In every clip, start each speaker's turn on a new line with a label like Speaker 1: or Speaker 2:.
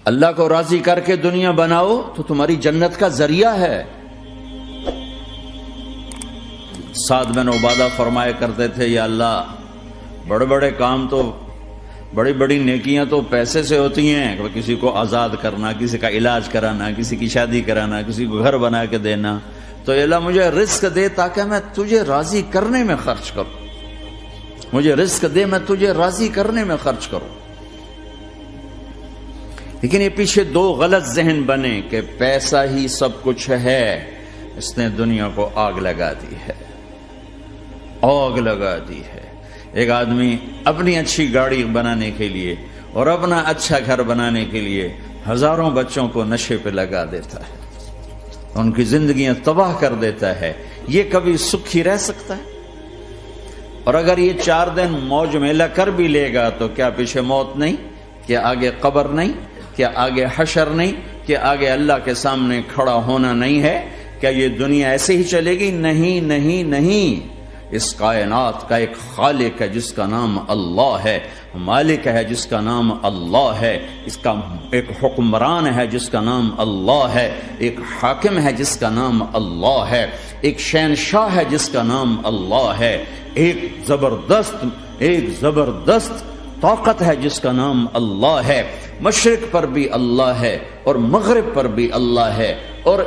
Speaker 1: اللہ کو راضی کر کے دنیا بناؤ تو تمہاری جنت کا ذریعہ ہے۔ سعد بن عبادہ فرمایا کرتے تھے، یا اللہ بڑے بڑے کام تو، بڑی بڑی نیکیاں تو پیسے سے ہوتی ہیں، کسی کو آزاد کرنا، کسی کا علاج کرانا، کسی کی شادی کرانا، کسی کو گھر بنا کے دینا، تو اللہ مجھے رزق دے تاکہ میں تجھے راضی کرنے میں خرچ کروں، مجھے رزق دے میں تجھے راضی کرنے میں خرچ کروں۔ لیکن یہ پیچھے دو غلط ذہن بنے کہ پیسہ ہی سب کچھ ہے، اس نے دنیا کو آگ لگا دی ہے، آگ لگا دی ہے۔ ایک آدمی اپنی اچھی گاڑی بنانے کے لیے اور اپنا اچھا گھر بنانے کے لیے ہزاروں بچوں کو نشے پہ لگا دیتا ہے، ان کی زندگیاں تباہ کر دیتا ہے۔ یہ کبھی سکھی رہ سکتا ہے؟ اور اگر یہ 4 دن موج میلہ کر بھی لے گا تو کیا پیچھے موت نہیں؟ کیا آگے قبر نہیں؟ کیا آگے حشر نہیں؟ کیا آگے اللہ کے سامنے کھڑا ہونا نہیں ہے؟ کیا یہ دنیا ایسے ہی چلے گی؟ نہیں نہیں نہیں، اس کائنات کا ایک خالق ہے جس کا نام اللہ ہے، مالک ہے جس کا نام اللہ ہے، اس کا ایک حکمران ہے جس کا نام اللہ ہے، ایک حاکم ہے جس کا نام اللہ ہے، ایک شہنشاہ ہے جس کا نام اللہ ہے، ایک زبردست طاقت ہے جس کا نام اللہ ہے۔ مشرق پر بھی اللہ ہے اور مغرب پر بھی اللہ ہے اور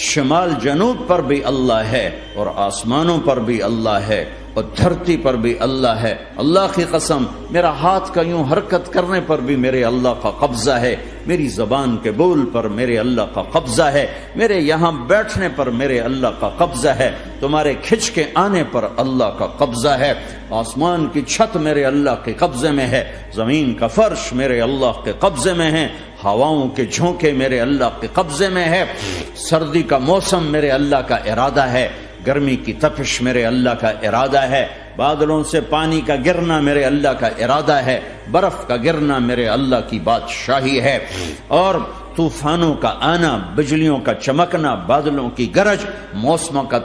Speaker 1: شمال جنوب پر بھی اللہ ہے اور آسمانوں پر بھی اللہ ہے اور دھرتی پر بھی اللہ ہے۔ اللہ کی قسم، میرا ہاتھ کا یوں حرکت کرنے پر بھی میرے اللہ کا قبضہ ہے، میری زبان کے بول پر میرے اللہ کا قبضہ ہے، میرے یہاں بیٹھنے پر میرے اللہ کا قبضہ ہے، تمہارے کھچ کے آنے پر اللہ کا قبضہ ہے، آسمان کی چھت میرے اللہ کے قبضے میں ہے، زمین کا فرش میرے اللہ کے قبضے میں ہے، ہواؤں کے جھونکے میرے اللہ کے قبضے میں ہے، سردی کا موسم میرے اللہ کا ارادہ ہے، گرمی کی تپش میرے اللہ کا ارادہ ہے، بادلوں سے پانی کا گرنا میرے اللہ کا ارادہ ہے، برف کا گرنا میرے اللہ کی بادشاہی ہے، اور طوفانوں کا آنا، بجلیوں کا چمکنا، بادلوں کی گرج، موسموں کا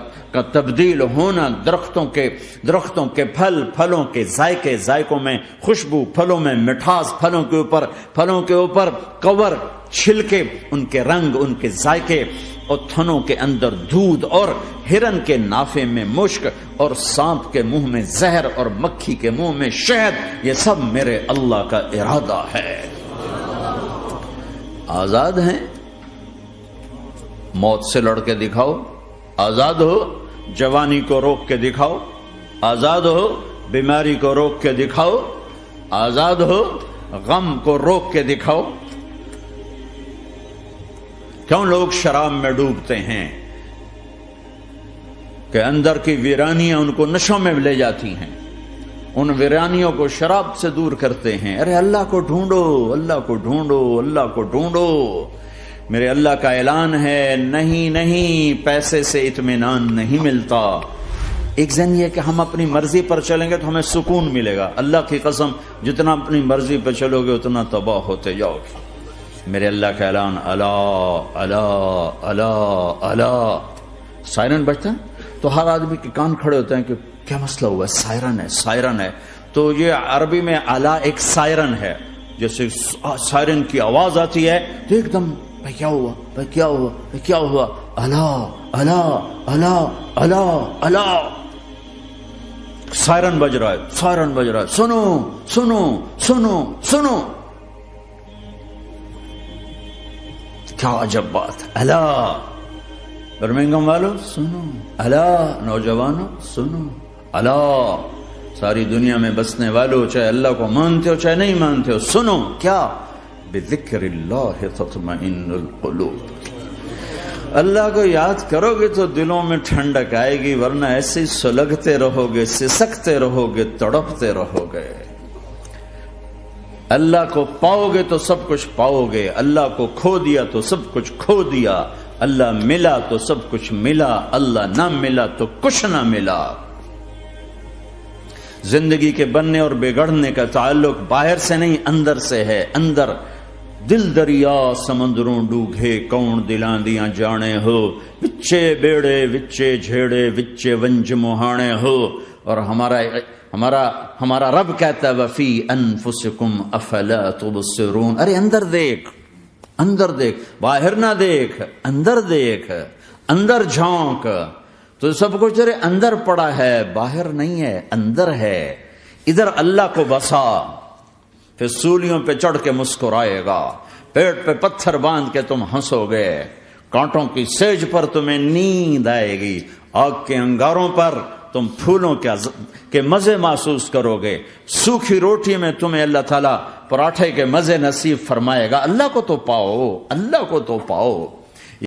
Speaker 1: تبدیل ہونا، درختوں کے پھلوں کے ذائقوں میں خوشبو، پھلوں میں مٹھاس، پھلوں کے اوپر کور، چھلکے، ان کے رنگ، ان کے ذائقے، اور تھنوں کے اندر دودھ، اور ہرن کے نافے میں مشک، اور سانپ کے منہ میں زہر، اور مکھی کے منہ میں شہد، یہ سب میرے اللہ کا ارادہ ہے۔ آزاد ہیں؟ موت سے لڑ کے دکھاؤ، آزاد ہو، جوانی کو روک کے دکھاؤ، آزاد ہو، بیماری کو روک کے دکھاؤ، آزاد ہو، غم کو روک کے دکھاؤ۔ کیوں لوگ شراب میں ڈوبتے ہیں؟ کہ اندر کی ویرانیاں ان کو نشوں میں لے جاتی ہیں، ان ویرانیوں کو شراب سے دور کرتے ہیں۔ ارے اللہ کو ڈھونڈو، اللہ کو ڈھونڈو، اللہ کو ڈھونڈو۔ میرے اللہ کا اعلان ہے، نہیں، پیسے سے اطمینان نہیں ملتا۔ ایک ذہن یہ کہ ہم اپنی مرضی پر چلیں گے تو ہمیں سکون ملے گا۔ اللہ کی قسم، جتنا اپنی مرضی پر چلو گے اتنا تباہ ہوتے جاؤ گے۔ میرے اللہ کا اعلان، اللہ اللہ اللہ اللہ، سائرن بجتا ہے تو ہر آدمی کے کان کھڑے ہوتے ہیں کہ کیا مسئلہ ہوا ہے، سائرن ہے۔ تو یہ عربی میں اعلیٰ ایک سائرن ہے، جیسے سائرن کی آواز آتی ہے تو ایک دم بھائی کیا ہوا، اللہ اللہ اللہ اللہ اللہ، سائرن بج رہا ہے، سنو سنو سنو سنو، کیا عجب بات ہے۔ اللہ برمنگم والو سنو، اللہ نوجوانوں سنو، اللہ ساری دنیا میں بسنے والوں، چاہے اللہ کو مانتے ہو چاہے نہیں مانتے ہو، سنو، کیا؟ بذکر اللہ تطمئن القلوب، اللہ کو یاد کرو گے تو دلوں میں ٹھنڈک آئے گی، ورنہ ایسے سلگتے رہو گے، سسکتے رہو گے، تڑپتے رہو گے۔ اللہ کو پاؤ گے تو سب کچھ پاؤ گے، اللہ کو کھو دیا تو سب کچھ کھو دیا، اللہ ملا تو سب کچھ ملا، اللہ نہ ملا تو کچھ نہ ملا۔ زندگی کے بننے اور بگڑنے کا تعلق باہر سے نہیں اندر سے ہے۔ اندر دل دریا سمندروں ڈوگے، کون دلاں دیاں جانے ہو، وچے بیڑے وچے جھیڑے وچے ونج مہانے ہو۔ اور ہمارا رب کہتا ہے وفی انفسکم افلا تبصرون، ارے اندر دیکھ، اندر دیکھ، باہر نہ دیکھ، اندر دیکھ، اندر جھونک، تو سب کچھ تیرے اندر پڑا ہے، باہر نہیں ہے، اندر ہے۔ ادھر اللہ کو بسا، پھر سولیوں پہ چڑھ کے مسکرائے گا، پیٹ پہ پتھر باندھ کے تم ہنسو گے، کانٹوں کی سیج پر تمہیں نیند آئے گی، آگ کے انگاروں پر تم پھولوں کے مزے محسوس کرو گے، سوکھی روٹی میں تمہیں اللہ تعالیٰ پراٹھے کے مزے نصیب فرمائے گا۔ اللہ کو تو پاؤ، اللہ کو تو پاؤ۔